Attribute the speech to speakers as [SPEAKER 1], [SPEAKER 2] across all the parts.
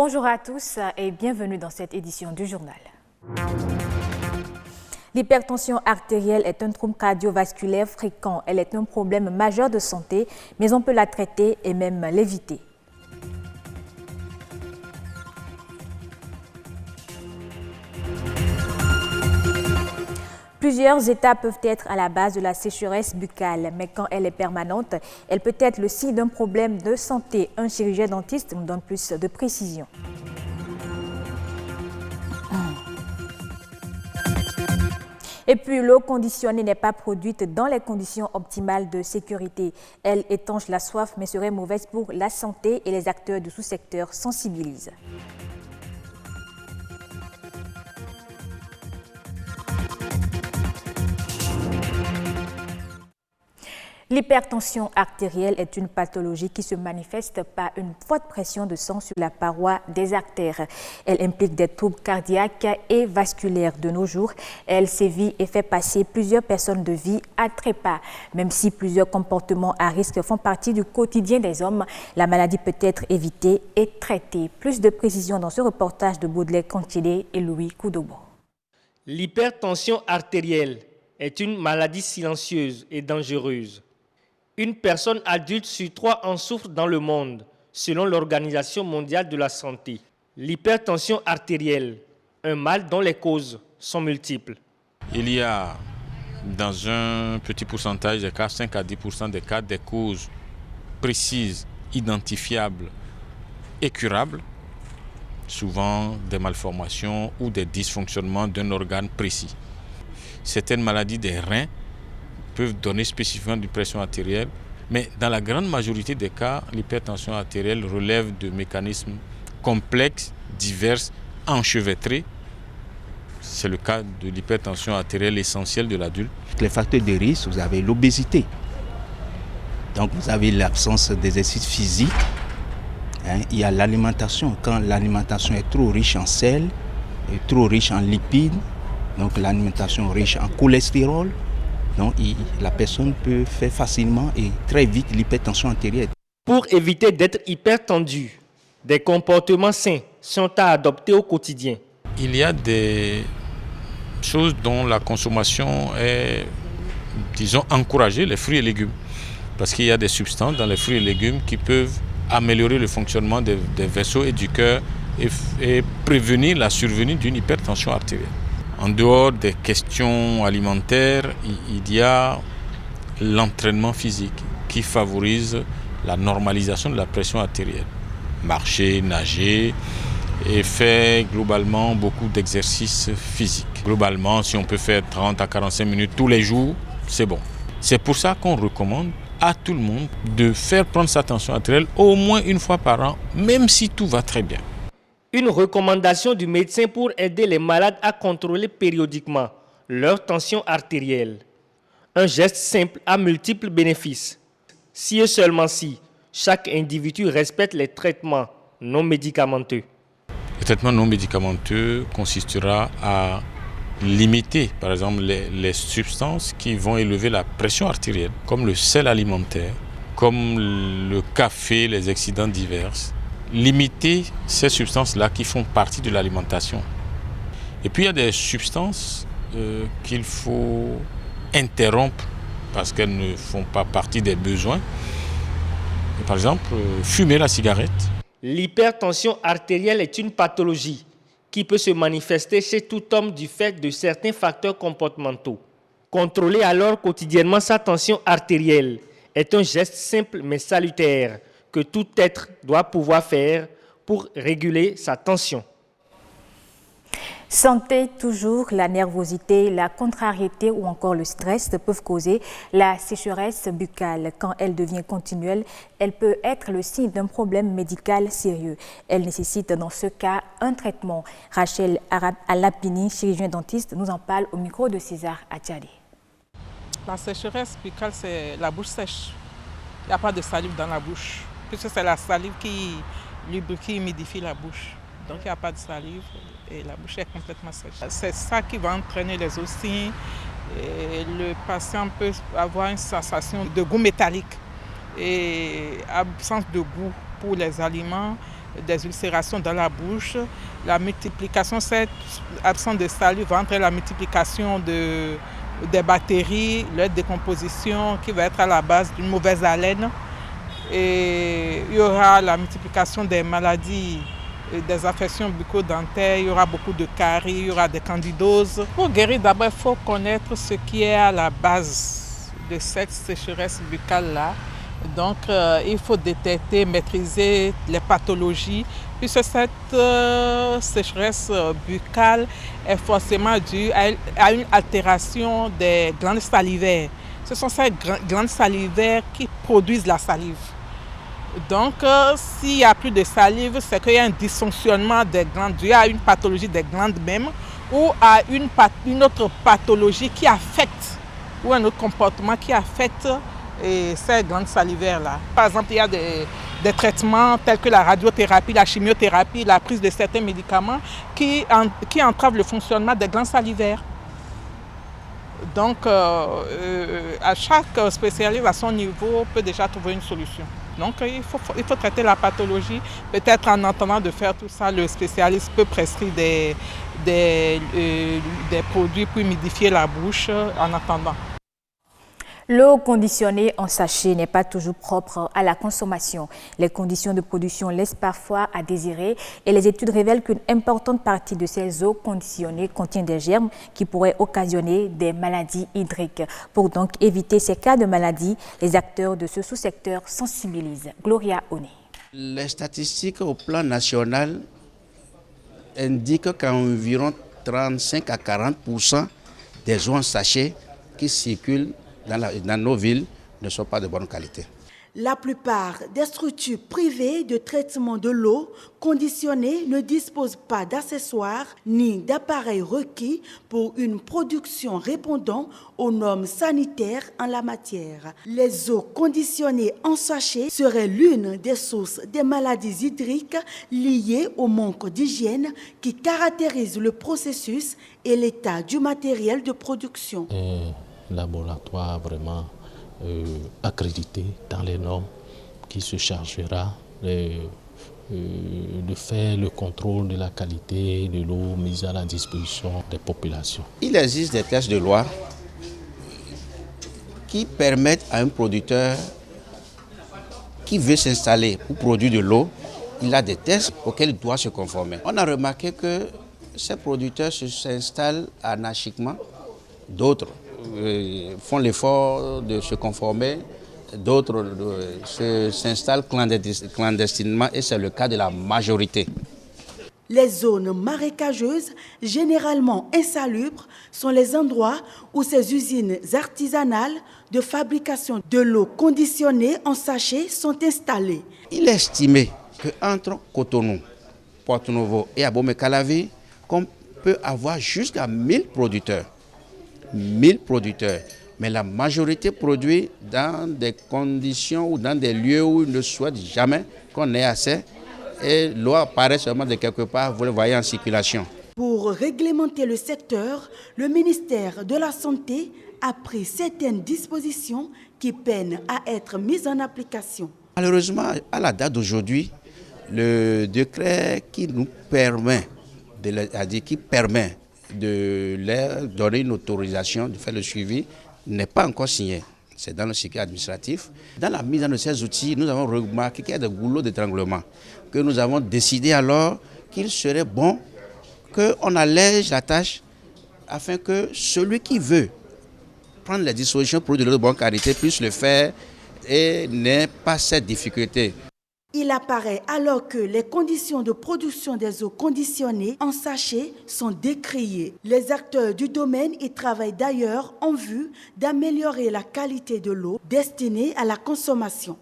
[SPEAKER 1] Bonjour à tous et bienvenue dans cette édition du journal. L'hypertension artérielle est un trouble cardiovasculaire fréquent. Elle est un problème majeur de santé, mais on peut la traiter et même l'éviter. Plusieurs étapes peuvent être à la base de la sécheresse buccale, mais quand elle est permanente, elle peut être le signe d'un problème de santé. Un chirurgien dentiste nous donne plus de précision. Et puis, l'eau conditionnée n'est pas produite dans les conditions optimales de sécurité. Elle étanche la soif, mais serait mauvaise pour la santé et les acteurs du sous-secteur sensibilisent. L'hypertension artérielle est une pathologie qui se manifeste par une forte pression de sang sur la paroi des artères. Elle implique des troubles cardiaques et vasculaires. De nos jours, elle sévit et fait passer plusieurs personnes de vie à trépas. Même si plusieurs comportements à risque font partie du quotidien des hommes, la maladie peut être évitée et traitée. Plus de précisions dans ce reportage de Baudelaire Cantilé et Louis Koudobo.
[SPEAKER 2] L'hypertension artérielle est une maladie silencieuse et dangereuse. Une personne adulte sur 3 en souffre dans le monde, selon l'Organisation mondiale de la santé. L'hypertension artérielle, un mal dont les causes sont multiples.
[SPEAKER 3] Il y a dans un petit pourcentage des cas, 5 à 10% des cas, des causes précises, identifiables et curables, souvent des malformations ou des dysfonctionnements d'un organe précis. Certaines maladies des reins peuvent donner spécifiquement une pression artérielle, mais dans la grande majorité des cas, l'hypertension artérielle relève de mécanismes complexes, divers, enchevêtrés. C'est le cas de l'hypertension artérielle essentielle de l'adulte.
[SPEAKER 4] Les facteurs de risque, vous avez l'obésité. Donc vous avez l'absence d'exercice physique. Il y a l'alimentation. Quand l'alimentation est trop riche en sel, et trop riche en lipides, donc l'alimentation riche en cholestérol, donc la personne peut faire facilement et très vite l'hypertension artérielle.
[SPEAKER 2] Pour éviter d'être hypertendu, des comportements sains sont à adopter au quotidien.
[SPEAKER 3] Il y a des choses dont la consommation est, disons, encouragée, les fruits et légumes. Parce qu'il y a des substances dans les fruits et légumes qui peuvent améliorer le fonctionnement des vaisseaux et du cœur et prévenir la survenue d'une hypertension artérielle. En dehors des questions alimentaires, il y a l'entraînement physique qui favorise la normalisation de la pression artérielle. Marcher, nager et faire globalement beaucoup d'exercices physiques. Globalement, si on peut faire 30 à 45 minutes tous les jours, c'est bon. C'est pour ça qu'on recommande à tout le monde de faire prendre sa tension artérielle au moins une fois par an, même si tout va très bien.
[SPEAKER 2] Une recommandation du médecin pour aider les malades à contrôler périodiquement leur tension artérielle. Un geste simple a multiples bénéfices. Si et seulement si chaque individu respecte les traitements non médicamenteux.
[SPEAKER 3] Le traitement non médicamenteux consistera à limiter, par exemple, les substances qui vont élever la pression artérielle, comme le sel alimentaire, comme le café, les excitants divers. Limiter ces substances-là qui font partie de l'alimentation. Et puis il y a des substances qu'il faut interrompre parce qu'elles ne font pas partie des besoins. Par exemple, fumer la cigarette.
[SPEAKER 2] L'hypertension artérielle est une pathologie qui peut se manifester chez tout homme du fait de certains facteurs comportementaux. Contrôler alors quotidiennement sa tension artérielle est un geste simple mais salutaire que tout être doit pouvoir faire pour réguler sa tension.
[SPEAKER 1] Santé toujours, la nervosité, la contrariété ou encore le stress peuvent causer la sécheresse buccale. Quand elle devient continuelle, elle peut être le signe d'un problème médical sérieux. Elle nécessite dans ce cas un traitement. Rachel Alapini, chirurgien dentiste, nous en parle au micro de César Atiadi.
[SPEAKER 5] La sécheresse buccale, c'est la bouche sèche. Il n'y a pas de salive dans la bouche, puisque c'est la salive qui humidifie la bouche. Donc il n'y a pas de salive et la bouche est complètement sèche. C'est ça qui va entraîner les oscilles. Et le patient peut avoir une sensation de goût métallique et absence de goût pour les aliments des ulcérations dans la bouche. La multiplication, cette absence de salive va entraîner la multiplication des bactéries, leur décomposition qui va être à la base d'une mauvaise haleine. Et il y aura la multiplication des maladies, des affections bucco-dentaires, il y aura beaucoup de caries, il y aura des candidoses. Pour guérir, d'abord, il faut connaître ce qui est à la base de cette sécheresse buccale-là. Donc, il faut détecter, maîtriser les pathologies, puisque cette sécheresse buccale est forcément due à une altération des glandes salivaires. Ce sont ces glandes salivaires qui produisent la salive. Donc, s'il n'y a plus de salive, c'est qu'il y a un dysfonctionnement des glandes dû à une pathologie des glandes même ou à une autre pathologie qui affecte, ou un autre comportement qui affecte ces glandes salivaires-là. Par exemple, il y a des traitements tels que la radiothérapie, la chimiothérapie, la prise de certains médicaments qui entravent le fonctionnement des glandes salivaires. Donc, à chaque spécialiste à son niveau peut déjà trouver une solution. Donc, il faut traiter la pathologie. Peut-être en attendant de faire tout ça, le spécialiste peut prescrire des produits pour humidifier la bouche en attendant.
[SPEAKER 1] L'eau conditionnée en sachet n'est pas toujours propre à la consommation. Les conditions de production laissent parfois à désirer et les études révèlent qu'une importante partie de ces eaux conditionnées contient des germes qui pourraient occasionner des maladies hydriques. Pour donc éviter ces cas de maladies, les acteurs de ce sous-secteur sensibilisent. Gloria Oné.
[SPEAKER 4] Les statistiques au plan national indiquent qu'environ 35 à 40% des eaux en sachet qui circulent dans nos villes ne sont pas de bonne qualité.
[SPEAKER 6] La plupart des structures privées de traitement de l'eau conditionnée ne disposent pas d'accessoires ni d'appareils requis pour une production répondant aux normes sanitaires en la matière. Les eaux conditionnées en sachet seraient l'une des sources des maladies hydriques liées au manque d'hygiène qui caractérise le processus et l'état du matériel de production.
[SPEAKER 7] Laboratoire vraiment accrédité dans les normes qui se chargera de faire le contrôle de la qualité de l'eau mise à la disposition des populations.
[SPEAKER 4] Il existe des tests de loi qui permettent à un producteur qui veut s'installer pour produire de l'eau, il a des tests auxquels il doit se conformer. On a remarqué que ces producteurs s'installent anarchiquement, d'autres font l'effort de se conformer, d'autres s'installent clandestinement et c'est le cas de la majorité.
[SPEAKER 6] Les zones marécageuses, généralement insalubres, sont les endroits où ces usines artisanales de fabrication de l'eau conditionnée en sachet sont installées.
[SPEAKER 4] Il est estimé qu'entre Cotonou, Porto-Novo et Abomey-Calavi, qu'on peut avoir jusqu'à 1000 producteurs. 1000 producteurs, mais la majorité produit dans des conditions ou dans des lieux où ils ne souhaitent jamais qu'on ait assez et l'eau apparaît seulement de quelque part, vous le voyez en circulation.
[SPEAKER 6] Pour réglementer le secteur, le ministère de la Santé a pris certaines dispositions qui peinent à être mises en application.
[SPEAKER 4] Malheureusement, à la date d'aujourd'hui, le décret qui nous permet de leur donner une autorisation de faire le suivi n'est pas encore signé. C'est dans le circuit administratif. Dans la mise en œuvre de ces outils, nous avons remarqué qu'il y a des goulots d'étranglement, que nous avons décidé alors qu'il serait bon qu'on allège la tâche afin que celui qui veut prendre les dispositions pour de bonne qualité puisse le faire et n'ait pas cette difficulté.
[SPEAKER 6] Il apparaît alors que les conditions de production des eaux conditionnées en sachet sont décriées. Les acteurs du domaine y travaillent d'ailleurs en vue d'améliorer la qualité de l'eau destinée à la consommation.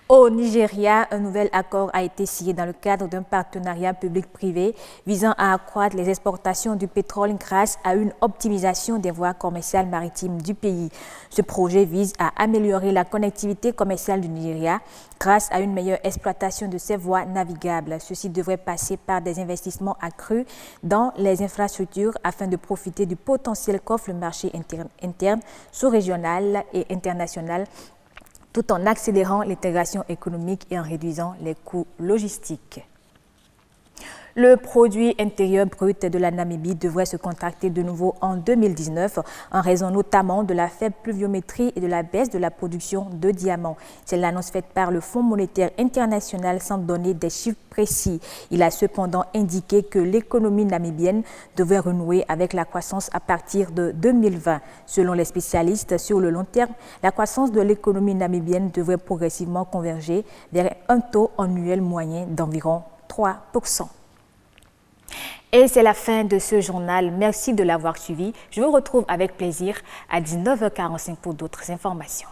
[SPEAKER 1] Au Nigeria, un nouvel accord a été signé dans le cadre d'un partenariat public-privé visant à accroître les exportations du pétrole grâce à une optimisation des voies commerciales maritimes du pays. Ce projet vise à améliorer la connectivité commerciale du Nigeria grâce à une meilleure exploitation de ses voies navigables. Ceci devrait passer par des investissements accrus dans les infrastructures afin de profiter du potentiel qu'offre le marché interne, sous-régional et international tout en accélérant l'intégration économique et en réduisant les coûts logistiques. Le produit intérieur brut de la Namibie devrait se contracter de nouveau en 2019 en raison notamment de la faible pluviométrie et de la baisse de la production de diamants. C'est l'annonce faite par le Fonds monétaire international sans donner des chiffres précis. Il a cependant indiqué que l'économie namibienne devrait renouer avec la croissance à partir de 2020. Selon les spécialistes, sur le long terme, la croissance de l'économie namibienne devrait progressivement converger vers un taux annuel moyen d'environ 3%. Et c'est la fin de ce journal. Merci de l'avoir suivi. Je vous retrouve avec plaisir à 19h45 pour d'autres informations.